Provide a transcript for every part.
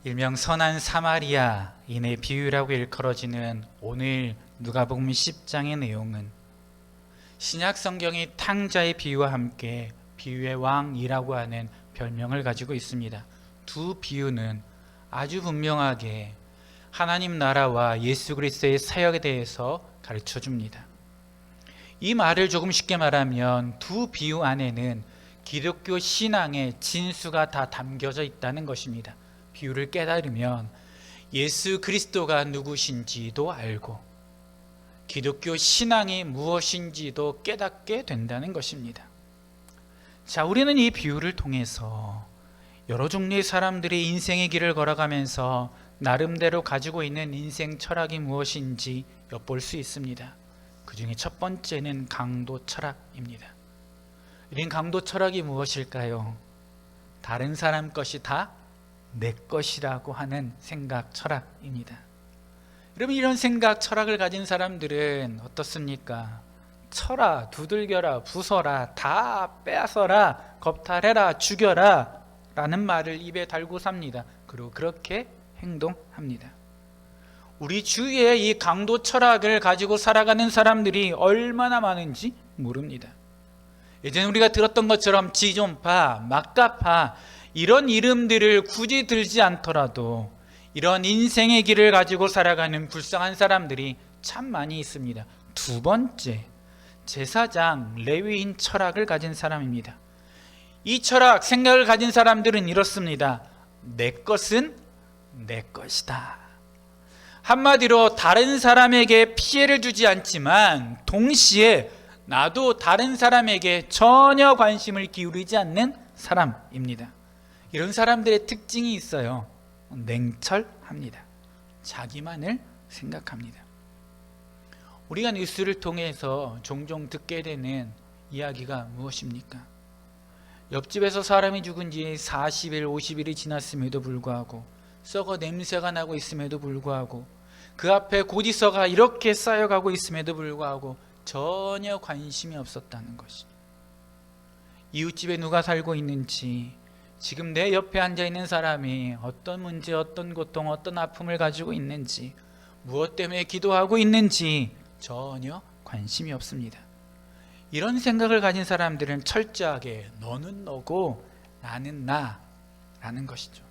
일명 선한 사마리아인의 비유라고 일컬어지는 오늘 누가복음 10장의 내용은 신약 성경이 탕자의 비유와 함께 비유의 왕이라고 하는 별명을 가지고 있습니다. 두 비유는 아주 분명하게 하나님 나라와 예수 그리스도의 사역에 대해서 가르쳐 줍니다. 이 말을 조금 쉽게 말하면 두 비유 안에는 기독교 신앙의 진수가 다 담겨져 있다는 것입니다. 비유를 깨달으면 예수 그리스도가 누구신지도 알고 기독교 신앙이 무엇인지도 깨닫게 된다는 것입니다. 자, 우리는 이 비유를 통해서 여러 종류의 사람들이 인생의 길을 걸어가면서 나름대로 가지고 있는 인생 철학이 무엇인지 엿볼 수 있습니다. 그 중에 첫 번째는 강도 철학입니다. 이런 강도 철학이 무엇일까요? 다른 사람 것이 다 내 것이라고 하는 생각 철학입니다. 여러분, 이런 생각 철학을 가진 사람들은 어떻습니까? 쳐라, 두들겨라, 부숴라, 다 빼앗아라, 겁탈해라, 죽여라 라는 말을 입에 달고 삽니다. 그리고 그렇게 행동합니다. 우리 주위에 이 강도 철학을 가지고 살아가는 사람들이 얼마나 많은지 모릅니다. 예전에 우리가 들었던 것처럼 지존파, 막가파 이런 이름들을 굳이 들지 않더라도 이런 인생의 길을 가지고 살아가는 불쌍한 사람들이 참 많이 있습니다. 두 번째, 제사장 레위인 철학을 가진 사람입니다. 이 철학, 생각을 가진 사람들은 이렇습니다. 내 것은 내 것이다. 한마디로 다른 사람에게 피해를 주지 않지만 동시에 나도 다른 사람에게 전혀 관심을 기울이지 않는 사람입니다. 이런 사람들의 특징이 있어요. 냉철합니다. 자기만을 생각합니다. 우리가 뉴스를 통해서 종종 듣게 되는 이야기가 무엇입니까? 옆집에서 사람이 죽은 지 40일, 50일이 지났음에도 불구하고 썩어 냄새가 나고 있음에도 불구하고 그 앞에 고지서가 이렇게 쌓여가고 있음에도 불구하고 전혀 관심이 없었다는 것이, 이웃집에 누가 살고 있는지, 지금 내 옆에 앉아있는 사람이 어떤 문제, 어떤 고통, 어떤 아픔을 가지고 있는지, 무엇 때문에 기도하고 있는지 전혀 관심이 없습니다. 이런 생각을 가진 사람들은 철저하게 너는 너고 나는 나라는 것이죠.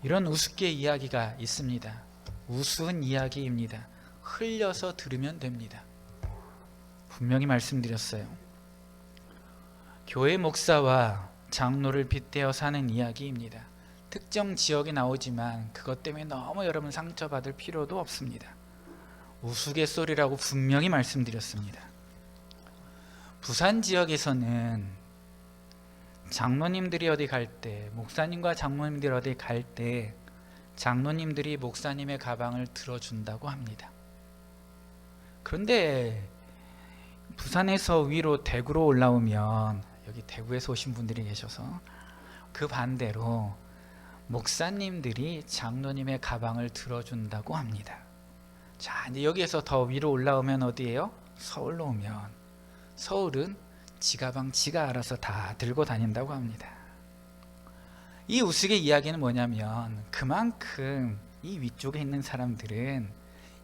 이런 우습게 이야기가 있습니다. 우스운 이야기입니다. 흘려서 들으면 됩니다. 분명히 말씀드렸어요. 교회 목사와 장로를 빗대어 사는 이야기입니다. 특정 지역에 나오지만 그것 때문에 너무 여러분 상처받을 필요도 없습니다. 우스갯소리라고 분명히 말씀드렸습니다. 부산 지역에서는 장로님들이 어디 갈 때, 목사님과 장로님들이 어디 갈 때 장로님들이 목사님의 가방을 들어준다고 합니다. 그런데 부산에서 위로 대구로 올라오면, 여기 대구에서 오신 분들이 계셔서 그 반대로 목사님들이 장로님의 가방을 들어준다고 합니다. 자, 이제 여기에서 더 위로 올라오면 어디예요? 서울로 오면 서울은 지 가방 지가 알아서 다 들고 다닌다고 합니다. 이 우스개 이야기는 뭐냐면 그만큼 이 위쪽에 있는 사람들은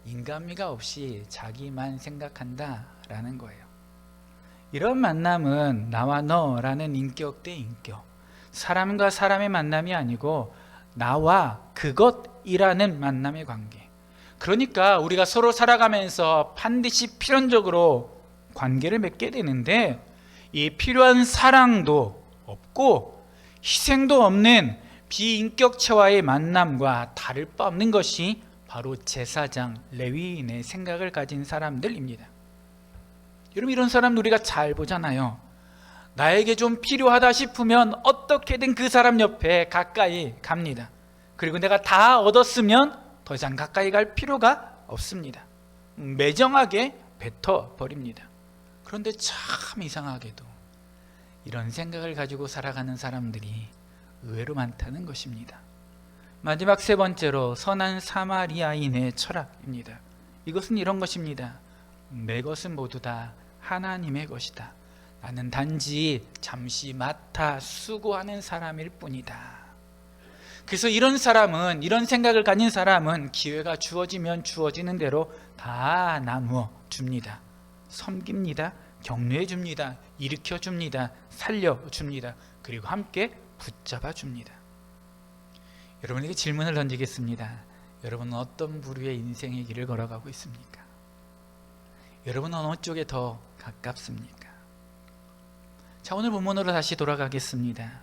인간미가 없이 자기만 생각한다라는 거예요. 이런 만남은 나와 너라는 인격 대 인격, 사람과 사람의 만남이 아니고 나와 그것이라는 만남의 관계. 그러니까 우리가 서로 살아가면서 반드시 필연적으로 관계를 맺게 되는데, 이 필요한 사랑도 없고 희생도 없는 비인격체와의 만남과 다를 바 없는 것이 바로 제사장 레위인의 생각을 가진 사람들입니다. 여러분, 이런 사람들 우리가 잘 보잖아요. 나에게 좀 필요하다 싶으면 어떻게든 그 사람 옆에 가까이 갑니다. 그리고 내가 다 얻었으면 더 이상 가까이 갈 필요가 없습니다. 매정하게 뱉어버립니다. 그런데 참 이상하게도 이런 생각을 가지고 살아가는 사람들이 의외로 많다는 것입니다. 마지막 세 번째로 선한 사마리아인의 철학입니다. 이것은 이런 것입니다. 내 것은 모두 다 하나님의 것이다. 나는 단지 잠시 맡아 수고하는 사람일 뿐이다. 그래서 이런 사람은, 이런 생각을 가진 사람은 기회가 주어지면 주어지는 대로 다 나누어 줍니다. 섬깁니다. 격려해 줍니다. 일으켜 줍니다. 살려 줍니다. 그리고 함께 붙잡아 줍니다. 여러분에게 질문을 던지겠습니다. 여러분은 어떤 부류의 인생의 길을 걸어가고 있습니까? 여러분은 어느 쪽에 더 가깝습니까? 자, 오늘 본문으로 다시 돌아가겠습니다.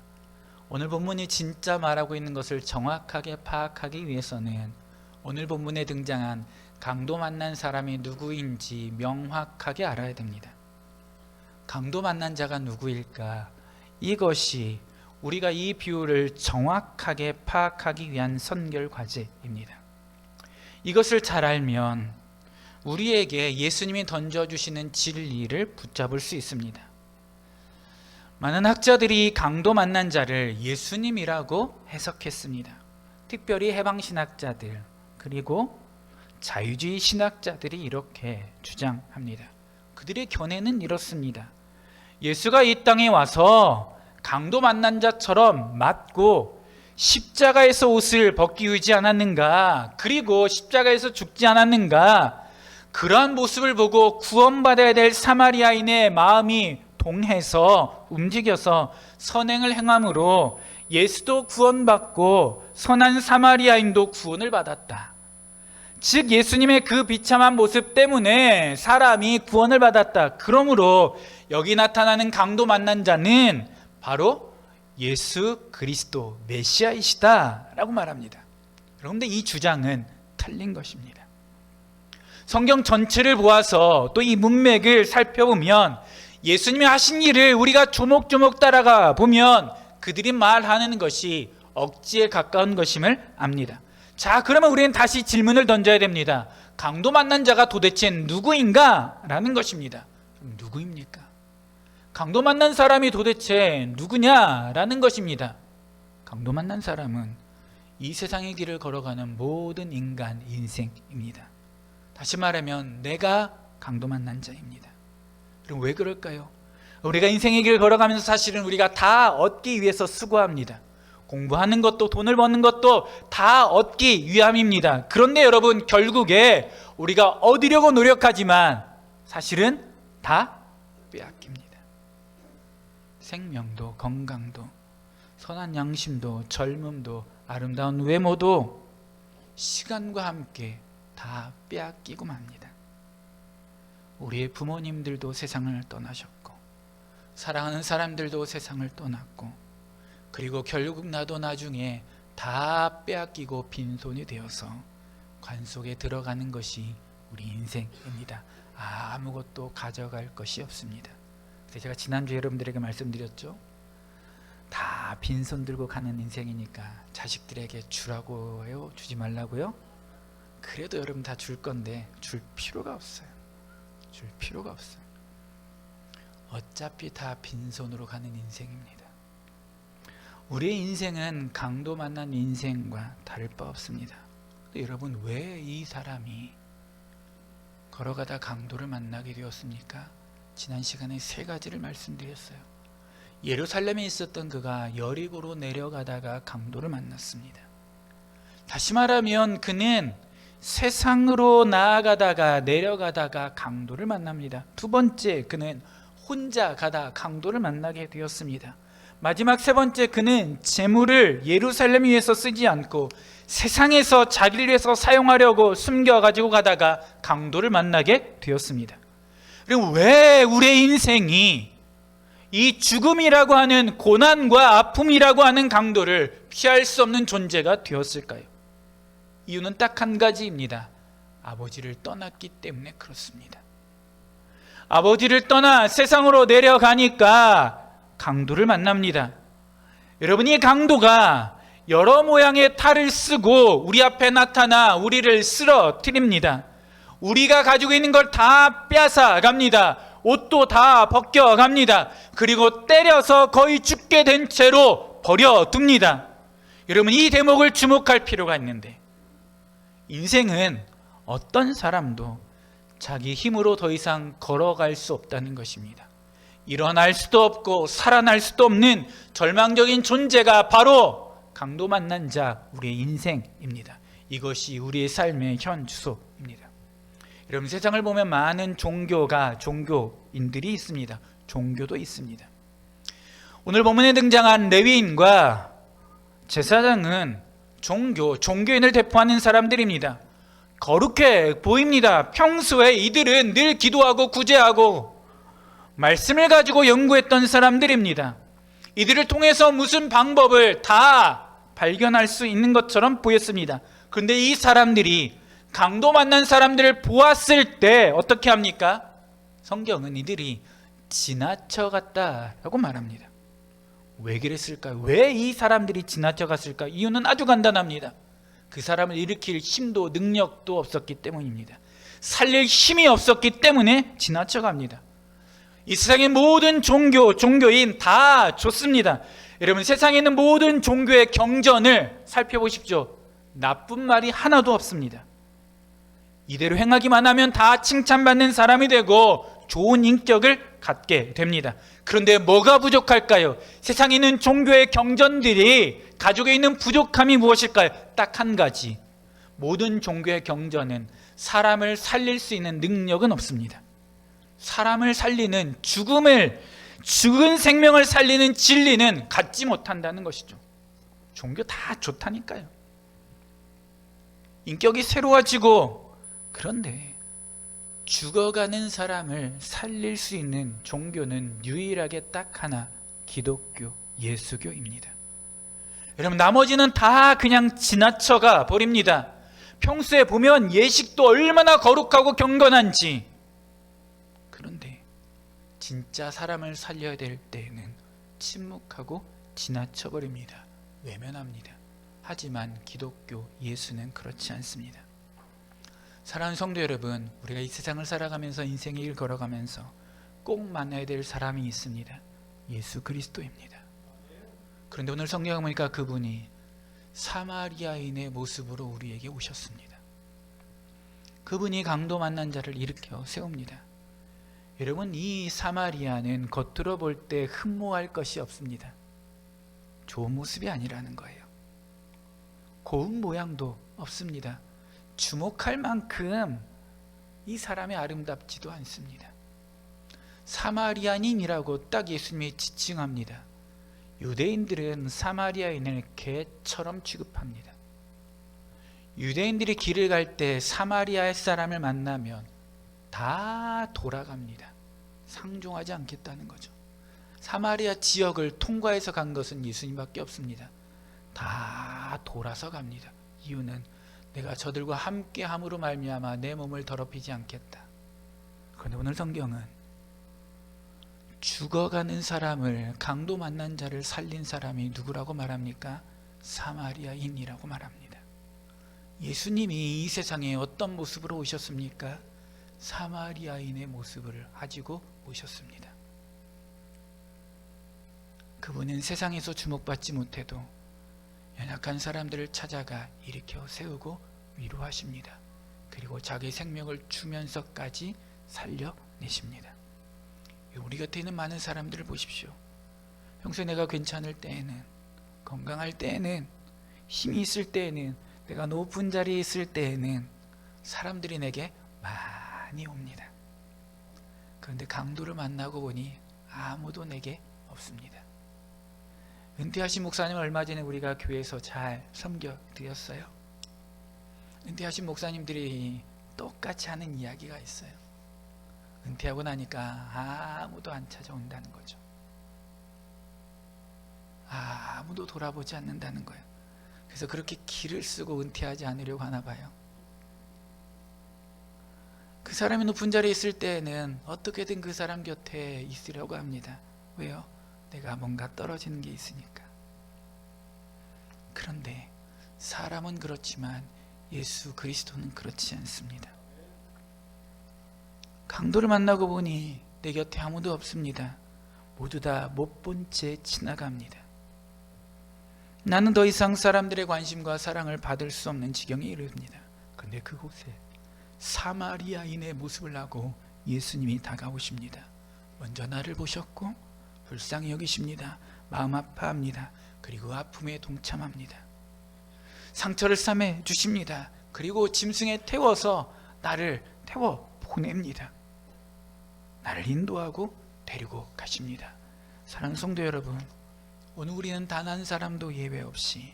오늘 본문이 진짜 말하고 있는 것을 정확하게 파악하기 위해서는 오늘 본문에 등장한 강도 만난 사람이 누구인지 명확하게 알아야 됩니다. 강도 만난 자가 누구일까? 이것이 우리가 이 비유를 정확하게 파악하기 위한 선결 과제입니다. 이것을 잘 알면 우리에게 예수님이 던져주시는 진리를 붙잡을 수 있습니다. 많은 학자들이 강도 만난 자를 예수님이라고 해석했습니다. 특별히 해방신학자들 그리고 자유주의 신학자들이 이렇게 주장합니다. 그들의 견해는 이렇습니다. 예수가 이 땅에 와서 강도 만난 자처럼 맞고 십자가에서 옷을 벗기우지 않았는가, 그리고 십자가에서 죽지 않았는가, 그러한 모습을 보고 구원받아야 될 사마리아인의 마음이 동해서 움직여서 선행을 행함으로 예수도 구원받고 선한 사마리아인도 구원을 받았다. 즉 예수님의 그 비참한 모습 때문에 사람이 구원을 받았다. 그러므로 여기 나타나는 강도 만난 자는 바로 예수 그리스도 메시아이시다 라고 말합니다. 그런데 이 주장은 틀린 것입니다. 성경 전체를 보아서 또 이 문맥을 살펴보면 예수님이 하신 일을 우리가 조목조목 따라가 보면 그들이 말하는 것이 억지에 가까운 것임을 압니다. 자, 그러면 우리는 다시 질문을 던져야 됩니다. 강도 만난 자가 도대체 누구인가? 라는 것입니다. 누구입니까? 강도 만난 사람이 도대체 누구냐라는 것입니다. 강도 만난 사람은 이 세상의 길을 걸어가는 모든 인간 인생입니다. 다시 말하면 내가 강도 만난 자입니다. 그럼 왜 그럴까요? 우리가 인생의 길을 걸어가면서 사실은 우리가 다 얻기 위해서 수고합니다. 공부하는 것도 돈을 버는 것도 다 얻기 위함입니다. 그런데 여러분, 결국에 우리가 얻으려고 노력하지만 사실은 다 빼앗깁니다. 생명도, 건강도, 선한 양심도, 젊음도, 아름다운 외모도 시간과 함께 다 빼앗기고 맙니다. 우리의 부모님들도 세상을 떠나셨고, 사랑하는 사람들도 세상을 떠났고, 그리고 결국 나도 나중에 다 빼앗기고 빈손이 되어서 관 속에 들어가는 것이 우리 인생입니다. 아무것도 가져갈 것이 없습니다. 그래서 제가 지난주에 여러분들에게 말씀드렸죠. 다 빈손 들고 가는 인생이니까 자식들에게 주라고요? 주지 말라고요? 그래도 여러분 다 줄 건데 줄 필요가 없어요. 줄 필요가 없어요. 어차피 다 빈손으로 가는 인생입니다. 우리의 인생은 강도 만난 인생과 다를 바 없습니다. 여러분, 왜 이 사람이 걸어가다 강도를 만나게 되었습니까? 지난 시간에 3가지를 말씀드렸어요. 예루살렘에 있었던 그가 여리고로 내려가다가 강도를 만났습니다. 다시 말하면 그는 세상으로 나아가다가 내려가다가 강도를 만납니다. 2번째, 그는 혼자 가다 강도를 만나게 되었습니다. 마지막 3번째, 그는 재물을 예루살렘 위에서 쓰지 않고 세상에서 자기를 위해서 사용하려고 숨겨가지고 가다가 강도를 만나게 되었습니다. 그리고 왜 우리의 인생이 이 죽음이라고 하는 고난과 아픔이라고 하는 강도를 피할 수 없는 존재가 되었을까요? 이유는 딱 한 가지입니다. 아버지를 떠났기 때문에 그렇습니다. 아버지를 떠나 세상으로 내려가니까 강도를 만납니다. 여러분, 이 강도가 여러 모양의 탈을 쓰고 우리 앞에 나타나 우리를 쓰러뜨립니다. 우리가 가지고 있는 걸 다 빼앗아 갑니다. 옷도 다 벗겨 갑니다. 그리고 때려서 거의 죽게 된 채로 버려둡니다. 여러분, 이 대목을 주목할 필요가 있는데, 인생은 어떤 사람도 자기 힘으로 더 이상 걸어갈 수 없다는 것입니다. 일어날 수도 없고 살아날 수도 없는 절망적인 존재가 바로 강도 만난 자, 우리의 인생입니다. 이것이 우리의 삶의 현 주소입니다. 여러분, 세상을 보면 많은 종교인들이 있습니다. 종교도 있습니다. 오늘 본문에 등장한 레위인과 제사장은 종교인을 대표하는 사람들입니다. 거룩해 보입니다. 평소에 이들은 늘 기도하고 구제하고 말씀을 가지고 연구했던 사람들입니다. 이들을 통해서 무슨 방법을 다 발견할 수 있는 것처럼 보였습니다. 그런데 이 사람들이 강도 만난 사람들을 보았을 때 어떻게 합니까? 성경은 이들이 지나쳐갔다라고 말합니다. 왜 그랬을까요? 왜 이 사람들이 지나쳐갔을까요? 이유는 아주 간단합니다. 그 사람을 일으킬 힘도 능력도 없었기 때문입니다. 살릴 힘이 없었기 때문에 지나쳐갑니다. 이 세상의 모든 종교인 다 좋습니다. 여러분, 세상에 있는 모든 종교의 경전을 살펴보십시오. 나쁜 말이 하나도 없습니다. 이대로 행하기만 하면 다 칭찬받는 사람이 되고 좋은 인격을 갖게 됩니다. 그런데 뭐가 부족할까요? 세상에 있는 종교의 경전들이 가지고 있는 부족함이 무엇일까요? 딱 한 가지. 모든 종교의 경전은 사람을 살릴 수 있는 능력은 없습니다. 사람을 살리는 죽은 생명을 살리는 진리는 갖지 못한다는 것이죠. 종교 다 좋다니까요. 인격이 새로워지고, 그런데 죽어가는 사람을 살릴 수 있는 종교는 유일하게 딱 하나, 기독교, 예수교입니다. 여러분, 나머지는 다 그냥 지나쳐가 버립니다. 평소에 보면 예식도 얼마나 거룩하고 경건한지. 그런데 진짜 사람을 살려야 될 때에는 침묵하고 지나쳐 버립니다. 외면합니다. 하지만 기독교, 예수는 그렇지 않습니다. 사랑하는 성도 여러분, 우리가 이 세상을 살아가면서 인생의 길 걸어가면서 꼭 만나야 될 사람이 있습니다. 예수 그리스도입니다. 그런데 오늘 성경을 보니까 그분이 사마리아인의 모습으로 우리에게 오셨습니다. 그분이 강도 만난 자를 일으켜 세웁니다. 여러분, 이 사마리아는 겉으로 볼 때 흠모할 것이 없습니다. 좋은 모습이 아니라는 거예요. 고운 모양도 없습니다. 주목할 만큼 이 사람이 아름답지도 않습니다. 사마리아인이라고 딱 예수님이 지칭합니다. 유대인들은 사마리아인을 개처럼 취급합니다. 유대인들이 길을 갈 때 사마리아 사람을 만나면 다 돌아갑니다. 상종하지 않겠다는 거죠. 사마리아 지역을 통과해서 간 것은 예수님밖에 없습니다. 다 돌아서 갑니다. 이유는 내가 저들과 함께 함으로 말미암아 내 몸을 더럽히지 않겠다. 그런데 오늘 성경은 죽어가는 사람을, 강도 만난 자를 살린 사람이 누구라고 말합니까? 사마리아인이라고 말합니다. 예수님이 이 세상에 어떤 모습으로 오셨습니까? 사마리아인의 모습을 가지고 오셨습니다. 그분은 세상에서 주목받지 못해도 연약한 사람들을 찾아가 일으켜 세우고 위로하십니다. 그리고 자기 생명을 주면서까지 살려내십니다. 우리 곁에 있는 많은 사람들을 보십시오. 평소에 내가 괜찮을 때에는, 건강할 때에는, 힘이 있을 때에는, 내가 높은 자리에 있을 때에는 사람들이 내게 많이 옵니다. 그런데 강도를 만나고 보니 아무도 내게 없습니다. 은퇴하신 목사님 얼마 전에 우리가 교회에서 잘 섬겨드렸어요. 은퇴하신 목사님들이 똑같이 하는 이야기가 있어요. 은퇴하고 나니까 아무도 안 찾아온다는 거죠. 아무도 돌아보지 않는다는 거예요. 그래서 그렇게 기를 쓰고 은퇴하지 않으려고 하나 봐요. 그 사람이 높은 자리에 있을 때에는 어떻게든 그 사람 곁에 있으려고 합니다. 왜요? 내가 뭔가 떨어지는 게 있으니까. 그런데 사람은 그렇지만 예수 그리스도는 그렇지 않습니다. 강도를 만나고 보니 내 곁에 아무도 없습니다. 모두 다 못 본 채 지나갑니다. 나는 더 이상 사람들의 관심과 사랑을 받을 수 없는 지경에 이릅니다. 그런데 그곳에 사마리아인의 모습을 하고 예수님이 다가오십니다. 먼저 나를 보셨고 불쌍히 여기십니다. 마음 아파합니다. 그리고 아픔에 동참합니다. 상처를 싸매 주십니다. 그리고 짐승에 태워서 나를 태워 보냅니다. 나를 인도하고 데리고 가십니다. 사랑하는 성도 여러분, 오늘 우리는 단 한 사람도 예외 없이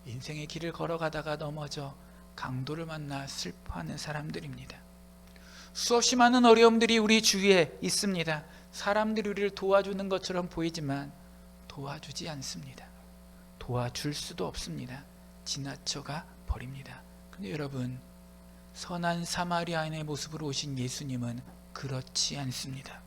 인생의 길을 걸어가다가 넘어져 강도를 만나 슬퍼하는 사람들입니다. 수없이 많은 어려움들이 우리 주위에 있습니다. 사람들이 우리를 도와주는 것처럼 보이지만 도와주지 않습니다. 도와줄 수도 없습니다. 지나쳐가 버립니다. 그런데 여러분, 선한 사마리아인의 모습으로 오신 예수님은 그렇지 않습니다.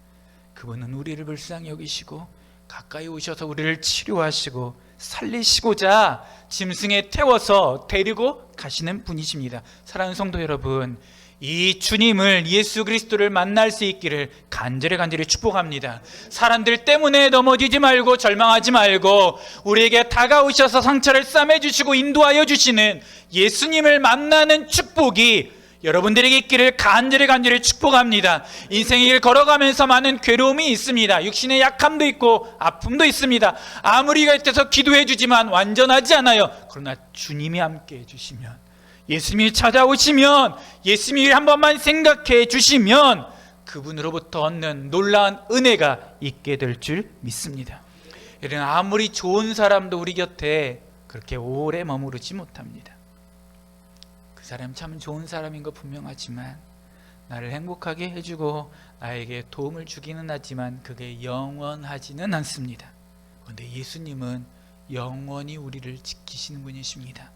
그분은 우리를 불쌍히 여기시고 가까이 오셔서 우리를 치료하시고 살리시고자 짐승에 태워서 데리고 가시는 분이십니다. 사랑하는 성도 여러분, 이 주님을, 예수 그리스도를 만날 수 있기를 간절히 축복합니다. 사람들 때문에 넘어지지 말고 절망하지 말고 우리에게 다가오셔서 상처를 싸매주시고 인도하여 주시는 예수님을 만나는 축복이 여러분들에게 있기를 간절히 축복합니다. 인생의 길 걸어가면서 많은 괴로움이 있습니다. 육신의 약함도 있고 아픔도 있습니다. 아무리 곁에서 기도해 주지만 완전하지 않아요. 그러나 주님이 함께 해주시면, 예수님이 찾아오시면, 예수님이 한 번만 생각해 주시면 그분으로부터 얻는 놀라운 은혜가 있게 될 줄 믿습니다. 이런 아무리 좋은 사람도 우리 곁에 그렇게 오래 머무르지 못합니다. 그 사람 참 좋은 사람인 거 분명하지만 나를 행복하게 해주고 나에게 도움을 주기는 하지만 그게 영원하지는 않습니다. 그런데 예수님은 영원히 우리를 지키시는 분이십니다.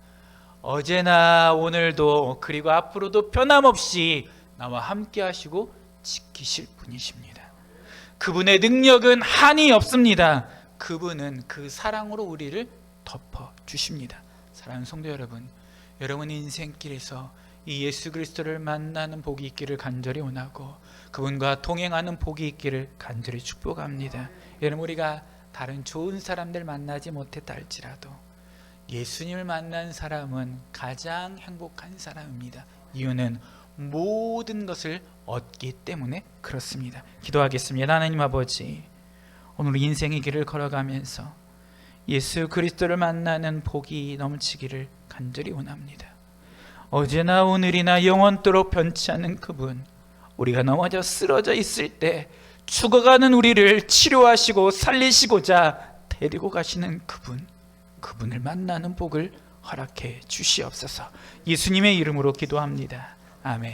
어제나 오늘도 그리고 앞으로도 변함없이 나와 함께 하시고 지키실 분이십니다. 그분의 능력은 한이 없습니다. 그분은 그 사랑으로 우리를 덮어주십니다. 사랑하는 성도 여러분, 여러분 인생길에서 이 예수 그리스도를 만나는 복이 있기를 간절히 원하고 그분과 동행하는 복이 있기를 간절히 축복합니다. 여러분, 우리가 다른 좋은 사람들 만나지 못했다 할지라도 예수님을 만난 사람은 가장 행복한 사람입니다. 이유는 모든 것을 얻기 때문에 그렇습니다. 기도하겠습니다. 하나님 아버지, 오늘 인생의 길을 걸어가면서 예수 그리스도를 만나는 복이 넘치기를 간절히 원합니다. 어제나 오늘이나 영원토록 변치 않는 그분, 우리가 넘어져 쓰러져 있을 때 죽어가는 우리를 치료하시고 살리시고자 데리고 가시는 그분을 만나는 복을 허락해 주시옵소서. 예수님의 이름으로 기도합니다. 아멘.